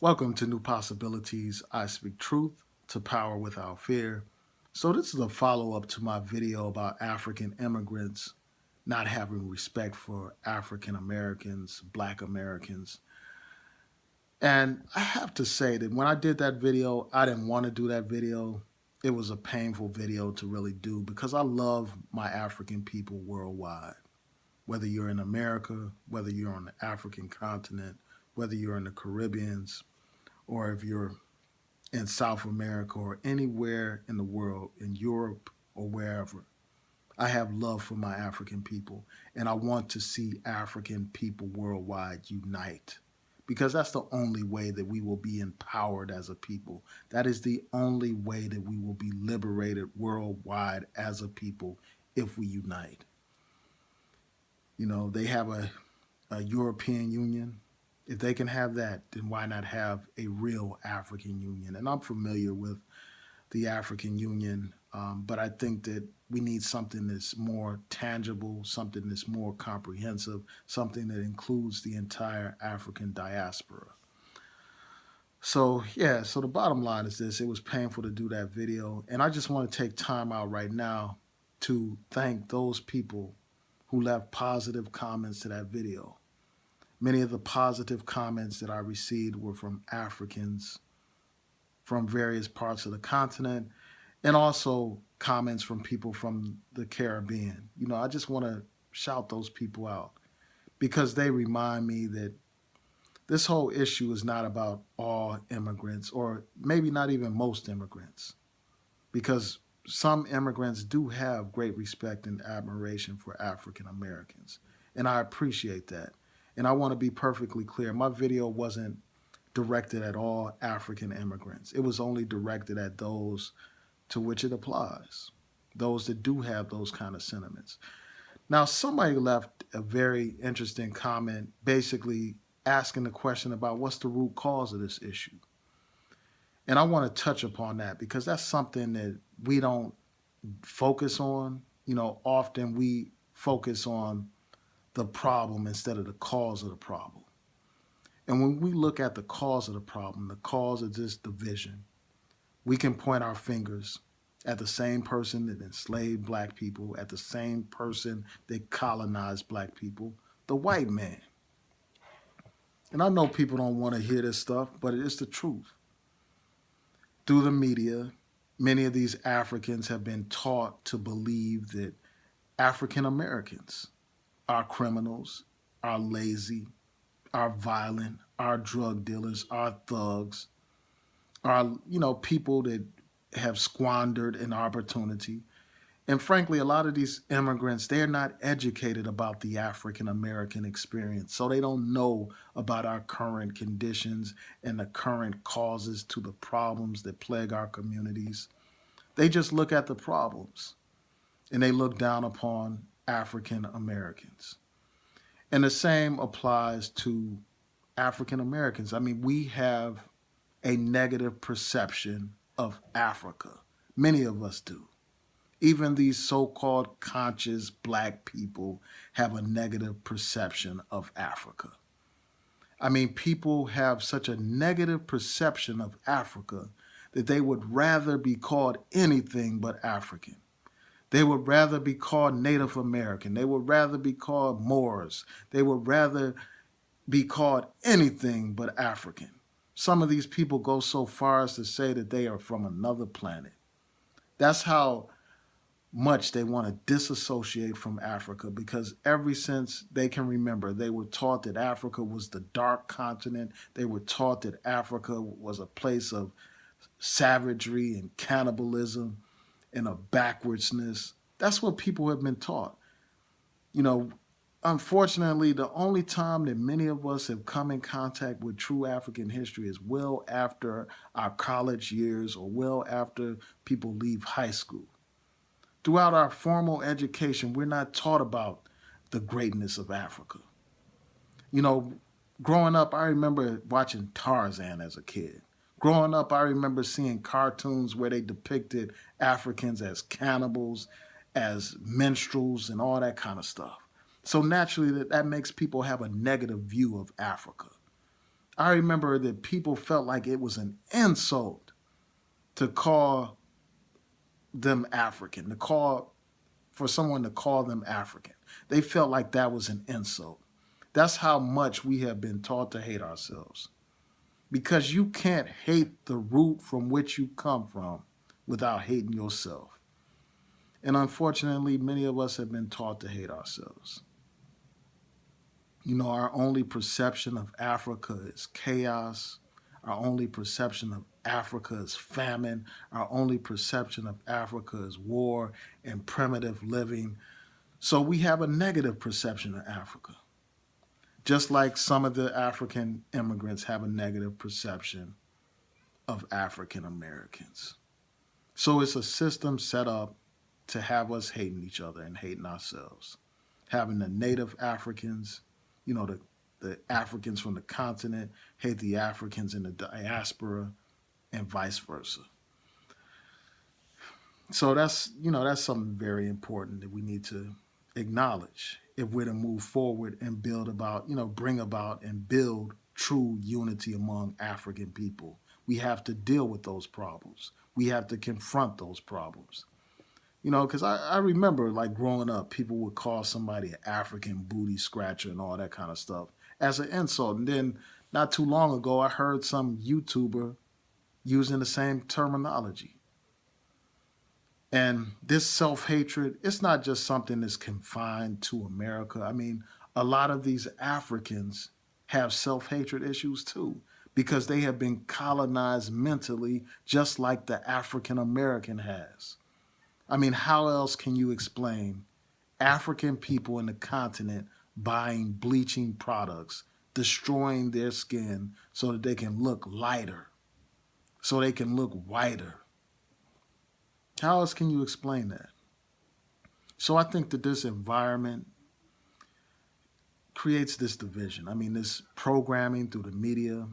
Welcome to New Possibilities. I speak truth to power without fear. So, this is a follow up to my video about African immigrants not having respect for African Americans, Black Americans. And I have to say that when I did that video, I didn't want to do that video. It was a painful video to really do because I love my African people worldwide. Whether you're in America, whether you're on the African continent, whether you're in the Caribbeans, or if you're in South America or anywhere in the world, in Europe or wherever. I have love for my African people, and I want to see African people worldwide unite because that's the only way that we will be empowered as a people. That is the only way that we will be liberated worldwide as a people if we unite. They have a European Union. If they can have that, then why not have a real African Union? And I'm familiar with the African Union, but I think that we need something that's more tangible, something that's more comprehensive, something that includes the entire African diaspora. So the bottom line is this: it was painful to do that video, and I just want to take time out right now to thank those people who left positive comments to that video. Many of the positive comments that I received were from Africans from various parts of the continent and also comments from people from the Caribbean. I just want to shout those people out because they remind me that this whole issue is not about all immigrants or maybe not even most immigrants because some immigrants do have great respect and admiration for African Americans. And I appreciate that. And I want to be perfectly clear my video wasn't directed at all African immigrants, it was only directed at those to which it applies, those that do have those kind of sentiments. Now, somebody left a very interesting comment basically asking the question about what's the root cause of this issue. And I want to touch upon that because that's something that we don't focus on. Often we focus on the problem instead of the cause of the problem. And when we look at the cause of the problem, the cause of this division, we can point our fingers at the same person that enslaved black people, at the same person that colonized black people, the white man. And I know people don't want to hear this stuff, but it is the truth. Through the media, many of these Africans have been taught to believe that African Americans are criminals, are lazy, are violent, are drug dealers, are thugs, are, people that have squandered an opportunity. And frankly, a lot of these immigrants, they're not educated about the African American experience. So they don't know about our current conditions and the current causes to the problems that plague our communities. They just look at the problems and they look down upon African Americans. And the same applies to African Americans. I mean, we have a negative perception of Africa. Many of us do. Even these so called conscious black people have a negative perception of Africa. I mean, people have such a negative perception of Africa that they would rather be called anything but African. They would rather be called Native American. They would rather be called Moors. They would rather be called anything but African. Some of these people go so far as to say that they are from another planet. That's how much they want to disassociate from Africa because ever since they can remember, they were taught that Africa was the dark continent. They were taught that Africa was a place of savagery and cannibalism and of backwardsness. That's what people have been taught. You know, Unfortunately, the only time that many of us have come in contact with true African history is well after our college years or well after people leave high school. Throughout our formal education, we're not taught about the greatness of Africa. You know, Growing up, I remember watching Tarzan as a kid. Growing up, I remember seeing cartoons where they depicted Africans as cannibals, as minstrels, and all that kind of stuff. So naturally, that makes people have a negative view of Africa. I remember that people felt like it was an insult to call them African, to call for someone to call them African. They felt like that was an insult. That's how much we have been taught to hate ourselves. Because you can't hate the root from which you come from without hating yourself. And unfortunately, many of us have been taught to hate ourselves. You know, our only perception of Africa is chaos. Our only perception of Africa is famine. Our only perception of Africa is war and primitive living. So we have a negative perception of Africa, just like some of the African immigrants have a negative perception of African Americans. So it's a system set up to have us hating each other and hating ourselves. Having the native Africans, you know, the Africans from the continent hate the Africans in the diaspora and vice versa. So that's something very important that we need to acknowledge if we're to move forward and build about, bring about and build true unity among African people. We have to deal with those problems. We have to confront those problems. Because I remember like growing up, people would call somebody an African booty scratcher and all that kind of stuff as an insult. And then not too long ago, I heard some YouTuber using the same terminology. And this self hatred, it's not just something that's confined to America. I mean, a lot of these Africans have self hatred issues too, because they have been colonized mentally, just like the African American has. I mean, how else can you explain African people in the continent buying bleaching products, destroying their skin so that they can look lighter, so they can look whiter? How else can you explain that? So I think that this environment creates this division. I mean, this programming through the media,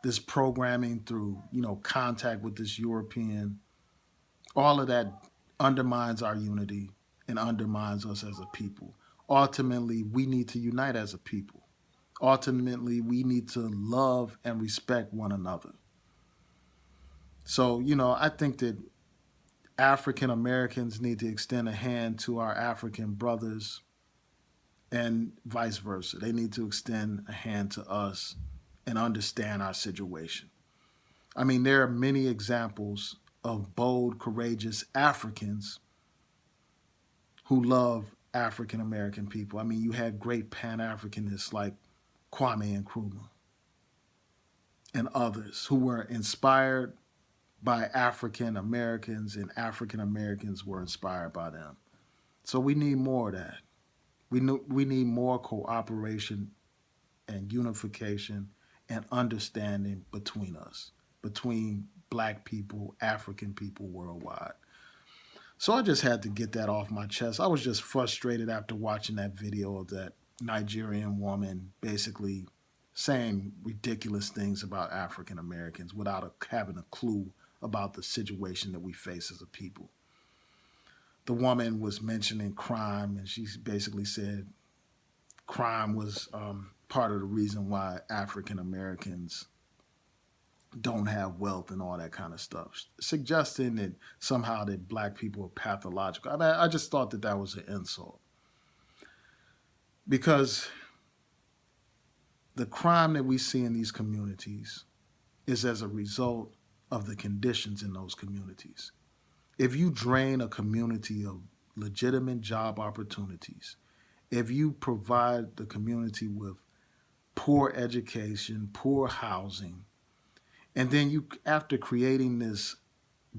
this programming through, contact with this European, all of that undermines our unity and undermines us as a people. Ultimately, we need to unite as a people. Ultimately, we need to love and respect one another. So, I think that African Americans need to extend a hand to our African brothers and vice versa. They need to extend a hand to us and understand our situation. I mean, there are many examples of bold, courageous Africans who love African American people. I mean, you had great Pan Africanists like Kwame Nkrumah and others who were inspired by African Americans, and African Americans were inspired by them. So we need more of that. We need more cooperation and unification and understanding between us, between black people, African people worldwide. So I just had to get that off my chest. I was just frustrated after watching that video of that Nigerian woman basically saying ridiculous things about African Americans without having a clue about the situation that we face as a people. The woman was mentioning crime, and she basically said crime was part of the reason why African Americans don't have wealth and all that kind of stuff, suggesting that somehow that black people are pathological. I mean, I just thought that that was an insult because the crime that we see in these communities is as a result of the conditions in those communities. If you drain a community of legitimate job opportunities, if you provide the community with poor education, poor housing, and then you, after creating this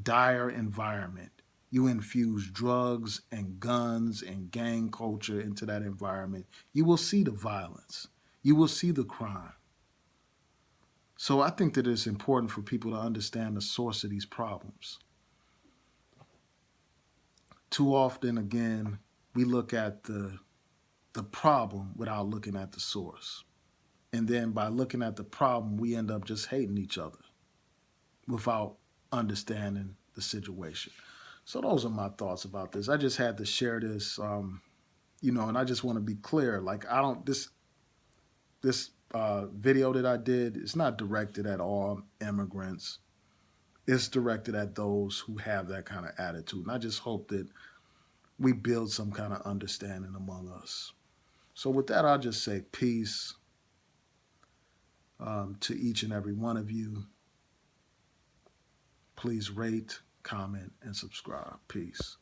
dire environment, you infuse drugs and guns and gang culture into that environment, you will see the violence. You will see the crime. So I think that it's important for people to understand the source of these problems. Too often, again, we look at the problem without looking at the source. And then by looking at the problem, we end up just hating each other without understanding the situation. So those are my thoughts about this. I just had to share this, and I just want to be clear. Like I don't this video that I did, it's not directed at all immigrants. It's directed at those who have that kind of attitude. And I just hope that we build some kind of understanding among us. So, with that, I'll just say peace to each and every one of you. Please rate, comment, and subscribe. Peace.